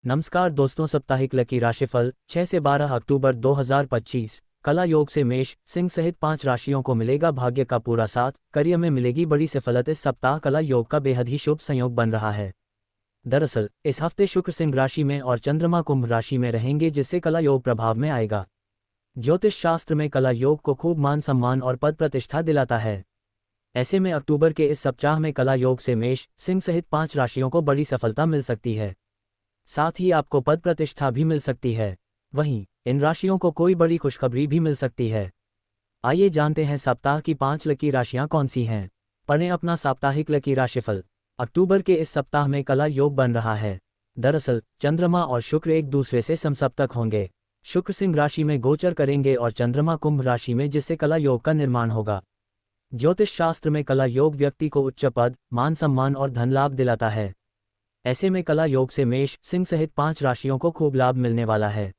नमस्कार दोस्तों, साप्ताहिक लकी राशिफल 6 से 12 अक्टूबर 2025। कला योग से मेष सिंह सहित 5 राशियों को मिलेगा भाग्य का पूरा साथ। करियर में मिलेगी बड़ी सफलता। इस सप्ताह कला योग का बेहद ही शुभ संयोग बन रहा है। दरअसल इस हफ्ते शुक्र सिंह राशि में और चंद्रमा कुंभ राशि में रहेंगे, जिससे कला योग प्रभाव में आएगा। ज्योतिष शास्त्र में कला योग को खूब मान सम्मान और पद प्रतिष्ठा दिलाता है। ऐसे में अक्टूबर के इस सप्ताह में कला योग से मेष सिंह सहित 5 राशियों को बड़ी सफलता मिल सकती है। साथ ही आपको पद प्रतिष्ठा भी मिल सकती है। वहीं इन राशियों को कोई बड़ी खुशखबरी भी मिल सकती है। आइए जानते हैं सप्ताह की 5 लकी राशियां कौन सी हैं। पढ़ें अपना साप्ताहिक लकी राशिफल। अक्टूबर के इस सप्ताह में कला योग बन रहा है। दरअसल चंद्रमा और शुक्र एक दूसरे से समसप्तक होंगे। शुक्र सिंह राशि में गोचर करेंगे और चंद्रमा कुंभ राशि में, जिससे कला योग का निर्माण होगा। ज्योतिष शास्त्र में कला योग व्यक्ति को उच्च पद, मान सम्मान और धन लाभ दिलाता है। ऐसे में कला योग से मेष सिंह सहित 5 राशियों को खूब लाभ मिलने वाला है।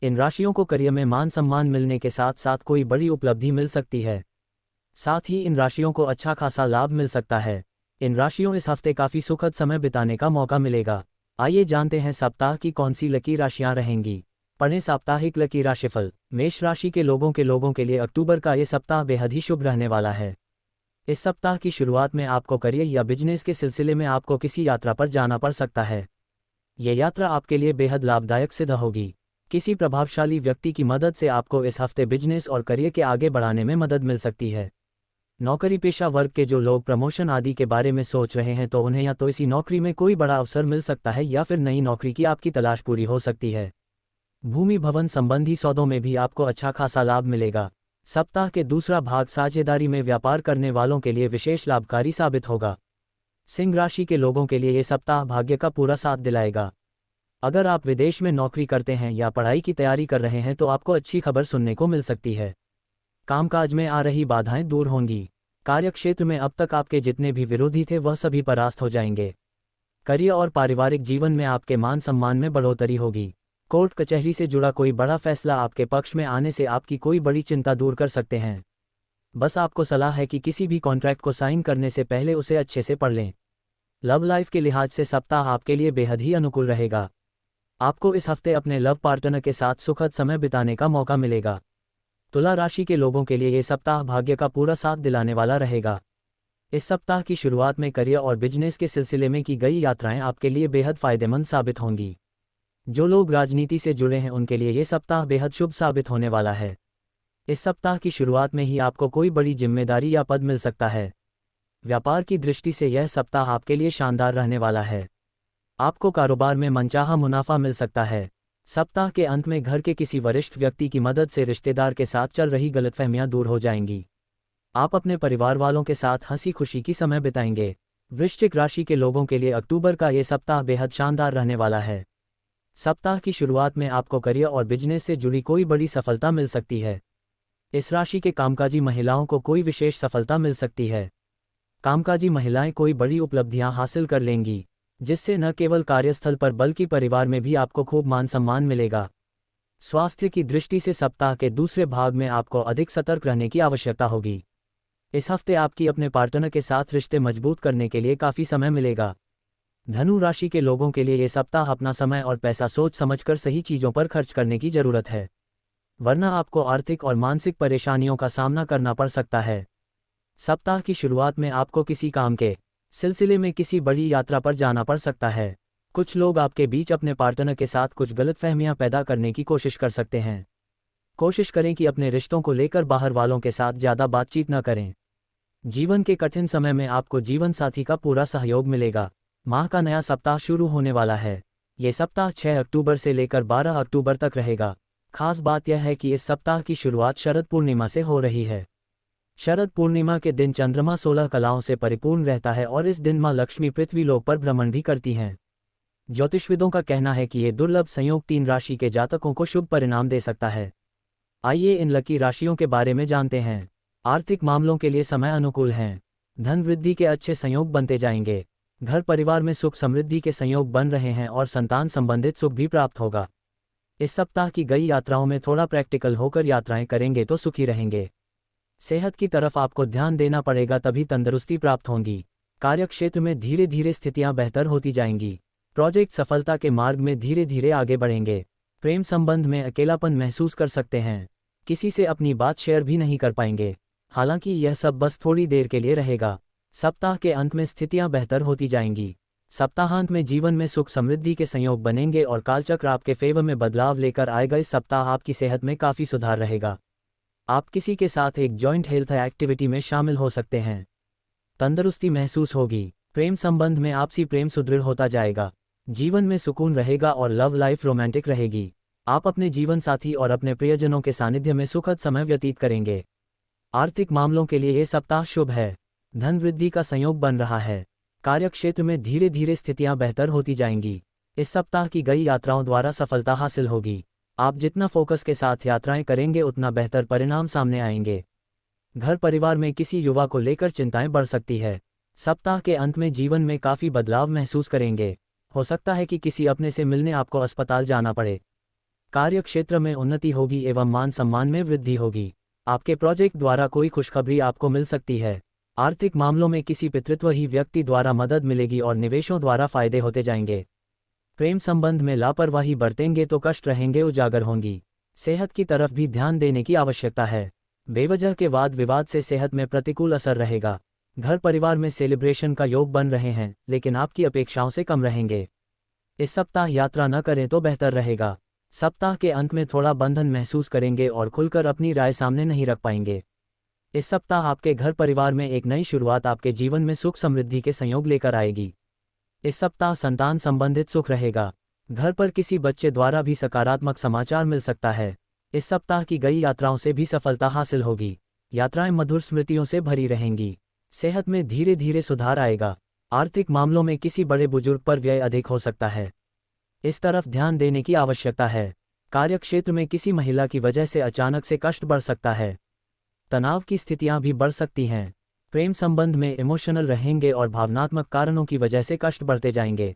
इन राशियों को करियर में मान सम्मान मिलने के साथ साथ कोई बड़ी उपलब्धि मिल सकती है। साथ ही इन राशियों को अच्छा खासा लाभ मिल सकता है। इन राशियों इस हफ्ते काफ़ी सुखद समय बिताने का मौका मिलेगा। आइए जानते हैं सप्ताह की कौन सी लकी राशियां रहेंगी। पढ़ें साप्ताहिक लकी राशिफल। मेष राशि के लोगों के लिए अक्टूबर का ये सप्ताह बेहद ही शुभ रहने वाला है। इस सप्ताह की शुरुआत में आपको करियर या बिजनेस के सिलसिले में आपको किसी यात्रा पर जाना पड़ सकता है। यह यात्रा आपके लिए बेहद लाभदायक सिद्ध होगी। किसी प्रभावशाली व्यक्ति की मदद से आपको इस हफ्ते बिजनेस और करियर के आगे बढ़ाने में मदद मिल सकती है। नौकरी पेशा वर्ग के जो लोग प्रमोशन आदि के बारे में सोच रहे हैं, तो उन्हें या तो इसी नौकरी में कोई बड़ा अवसर मिल सकता है या फिर नई नौकरी की आपकी तलाश पूरी हो सकती है। भूमि भवन संबंधी सौदों में भी आपको अच्छा खासा लाभ मिलेगा। सप्ताह के दूसरा भाग साझेदारी में व्यापार करने वालों के लिए विशेष लाभकारी साबित होगा। सिंह राशि के लोगों के लिए ये सप्ताह भाग्य का पूरा साथ दिलाएगा। अगर आप विदेश में नौकरी करते हैं या पढ़ाई की तैयारी कर रहे हैं, तो आपको अच्छी खबर सुनने को मिल सकती है। कामकाज में आ रही बाधाएं दूर होंगी। कार्यक्षेत्र में अब तक आपके जितने भी विरोधी थे, वह सभी परास्त हो जाएंगे। करियर और पारिवारिक जीवन में आपके मान सम्मान में बढ़ोतरी होगी। कोर्ट कचहरी से जुड़ा कोई बड़ा फैसला आपके पक्ष में आने से आपकी कोई बड़ी चिंता दूर कर सकते हैं। बस आपको सलाह है कि किसी भी कॉन्ट्रैक्ट को साइन करने से पहले उसे अच्छे से पढ़ लें। लव लाइफ के लिहाज से सप्ताह आपके लिए बेहद ही अनुकूल रहेगा। आपको इस हफ्ते अपने लव पार्टनर के साथ सुखद समय बिताने का मौका मिलेगा। तुला राशि के लोगों के लिए ये सप्ताह भाग्य का पूरा साथ दिलाने वाला रहेगा। इस सप्ताह की शुरुआत में करियर और बिजनेस के सिलसिले में की गई यात्राएं आपके लिए बेहद फायदेमंद साबित होंगी। जो लोग राजनीति से जुड़े हैं, उनके लिए ये सप्ताह बेहद शुभ साबित होने वाला है। इस सप्ताह की शुरुआत में ही आपको कोई बड़ी जिम्मेदारी या पद मिल सकता है। व्यापार की दृष्टि से यह सप्ताह आपके लिए शानदार रहने वाला है। आपको कारोबार में मनचाहा मुनाफा मिल सकता है। सप्ताह के अंत में घर के किसी वरिष्ठ व्यक्ति की मदद से रिश्तेदार के साथ चल रही गलतफहमियां दूर हो जाएंगी। आप अपने परिवार वालों के साथ हंसी खुशी की समय बिताएंगे। वृश्चिक राशि के लोगों के लिए अक्टूबर का ये सप्ताह बेहद शानदार रहने वाला है। सप्ताह की शुरुआत में आपको करियर और बिजनेस से जुड़ी कोई बड़ी सफलता मिल सकती है। इस राशि के कामकाजी महिलाओं को कोई विशेष सफलता मिल सकती है। कामकाजी महिलाएं कोई बड़ी उपलब्धियां हासिल कर लेंगी, जिससे न केवल कार्यस्थल पर बल्कि परिवार में भी आपको खूब मान सम्मान मिलेगा। स्वास्थ्य की दृष्टि से सप्ताह के दूसरे भाग में आपको अधिक सतर्क रहने की आवश्यकता होगी। इस हफ्ते आपकी अपने पार्टनर के साथ रिश्ते मजबूत करने के लिए काफ़ी समय मिलेगा। धनु राशि के लोगों के लिए ये सप्ताह अपना समय और पैसा सोच समझकर सही चीज़ों पर खर्च करने की ज़रूरत है, वरना आपको आर्थिक और मानसिक परेशानियों का सामना करना पड़ सकता है। सप्ताह की शुरुआत में आपको किसी काम के सिलसिले में किसी बड़ी यात्रा पर जाना पड़ सकता है। कुछ लोग आपके बीच अपने पार्टनर के साथ कुछ गलतफहमियां पैदा करने की कोशिश कर सकते हैं। कोशिश करें कि अपने रिश्तों को लेकर बाहर वालों के साथ ज़्यादा बातचीत न करें। जीवन के कठिन समय में आपको जीवन साथी का पूरा सहयोग मिलेगा। माह का नया सप्ताह शुरू होने वाला है। ये सप्ताह 6 अक्टूबर से लेकर 12 अक्टूबर तक रहेगा। खास बात यह है कि इस सप्ताह की शुरुआत शरद पूर्णिमा से हो रही है। शरद पूर्णिमा के दिन चंद्रमा 16 कलाओं से परिपूर्ण रहता है और इस दिन मां लक्ष्मी पृथ्वी लोक पर भ्रमण भी करती हैं। ज्योतिषविदों का कहना है कि ये दुर्लभ संयोग 3 राशि के जातकों को शुभ परिणाम दे सकता है। आइए इन लकी राशियों के बारे में जानते हैं। आर्थिक मामलों के लिए समय अनुकूल हैं। धन वृद्धि के अच्छे संयोग बनते जाएंगे। घर परिवार में सुख समृद्धि के संयोग बन रहे हैं और संतान संबंधित सुख भी प्राप्त होगा। इस सप्ताह की गई यात्राओं में थोड़ा प्रैक्टिकल होकर यात्राएं करेंगे तो सुखी रहेंगे। सेहत की तरफ आपको ध्यान देना पड़ेगा, तभी तंदुरुस्ती प्राप्त होगी। कार्यक्षेत्र में धीरे धीरे स्थितियां बेहतर होती जाएंगी। प्रोजेक्ट सफलता के मार्ग में धीरे धीरे आगे बढ़ेंगे। प्रेम संबंध में अकेलापन महसूस कर सकते हैं। किसी से अपनी बात शेयर भी नहीं कर पाएंगे। हालांकि यह सब बस थोड़ी देर के लिए रहेगा। सप्ताह के अंत में स्थितियां बेहतर होती जाएंगी। सप्ताहांत में जीवन में सुख समृद्धि के संयोग बनेंगे और कालचक्र आपके फेवर में बदलाव लेकर आएगा। इस सप्ताह आपकी सेहत में काफ़ी सुधार रहेगा। आप किसी के साथ एक जॉइंट हेल्थ एक्टिविटी में शामिल हो सकते हैं। तंदुरुस्ती महसूस होगी। प्रेम संबंध में आपसी प्रेम सुदृढ़ होता जाएगा। जीवन में सुकून रहेगा और लव लाइफ रोमांटिक रहेगी। आप अपने जीवन साथी और अपने प्रियजनों के सानिध्य में सुखद समय व्यतीत करेंगे। आर्थिक मामलों के लिए ये सप्ताह शुभ है। धन वृद्धि का संयोग बन रहा है। कार्यक्षेत्र में धीरे धीरे स्थितियां बेहतर होती जाएंगी। इस सप्ताह की गई यात्राओं द्वारा सफलता हासिल होगी। आप जितना फोकस के साथ यात्राएं करेंगे उतना बेहतर परिणाम सामने आएंगे। घर परिवार में किसी युवा को लेकर चिंताएं बढ़ सकती है। सप्ताह के अंत में जीवन में काफ़ी बदलाव महसूस करेंगे। हो सकता है कि किसी अपने से मिलने आपको अस्पताल जाना पड़े। कार्यक्षेत्र में उन्नति होगी एवं मान सम्मान में वृद्धि होगी। आपके प्रोजेक्ट द्वारा कोई खुशखबरी आपको मिल सकती है। आर्थिक मामलों में किसी पितृत्वही व्यक्ति द्वारा मदद मिलेगी और निवेशों द्वारा फायदे होते जाएंगे। प्रेम संबंध में लापरवाही बरतेंगे तो कष्ट रहेंगे उजागर होंगी। सेहत की तरफ भी ध्यान देने की आवश्यकता है। बेवजह के वाद विवाद से सेहत में प्रतिकूल असर रहेगा। घर परिवार में सेलिब्रेशन का योग बन रहे हैं, लेकिन आपकी अपेक्षाओं से कम रहेंगे। इस सप्ताह यात्रा न करें तो बेहतर रहेगा। सप्ताह के अंत में थोड़ा बंधन महसूस करेंगे और खुलकर अपनी राय सामने नहीं रख पाएंगे। इस सप्ताह आपके घर परिवार में एक नई शुरुआत आपके जीवन में सुख समृद्धि के संयोग लेकर आएगी। इस सप्ताह संतान संबंधित सुख रहेगा। घर पर किसी बच्चे द्वारा भी सकारात्मक समाचार मिल सकता है। इस सप्ताह की गई यात्राओं से भी सफलता हासिल होगी। यात्राएं मधुर स्मृतियों से भरी रहेंगी। सेहत में धीरे धीरे सुधार आएगा। आर्थिक मामलों में किसी बड़े बुजुर्ग पर व्यय अधिक हो सकता है। इस तरफ ध्यान देने की आवश्यकता है। कार्यक्षेत्र में किसी महिला की वजह से अचानक से कष्ट बढ़ सकता है। तनाव की स्थितियां भी बढ़ सकती हैं। प्रेम संबंध में इमोशनल रहेंगे और भावनात्मक कारणों की वजह से कष्ट बढ़ते जाएंगे।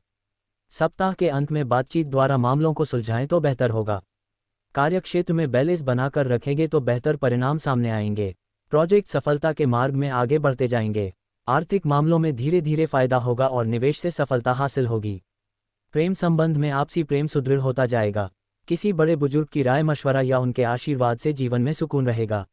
सप्ताह के अंत में बातचीत द्वारा मामलों को सुलझाएं तो बेहतर होगा। कार्यक्षेत्र में बैलेंस बनाकर रखेंगे तो बेहतर परिणाम सामने आएंगे। प्रोजेक्ट सफलता के मार्ग में आगे बढ़ते जाएंगे। आर्थिक मामलों में धीरे धीरे फायदा होगा और निवेश से सफलता हासिल होगी। प्रेम संबंध में आपसी प्रेम सुदृढ़ होता जाएगा। किसी बड़े बुजुर्ग की राय मशवरा या उनके आशीर्वाद से जीवन में सुकून रहेगा।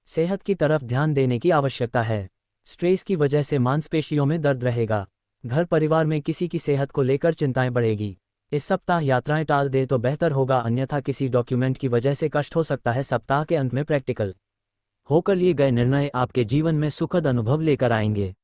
सेहत की तरफ ध्यान देने की आवश्यकता है। स्ट्रेस की वजह से मांसपेशियों में दर्द रहेगा। घर परिवार में किसी की सेहत को लेकर चिंताएं बढ़ेगी। इस सप्ताह यात्राएं टाल दे तो बेहतर होगा, अन्यथा किसी डॉक्यूमेंट की वजह से कष्ट हो सकता है। सप्ताह के अंत में प्रैक्टिकल होकर लिए गए निर्णय आपके जीवन में सुखद अनुभव लेकर आएंगे।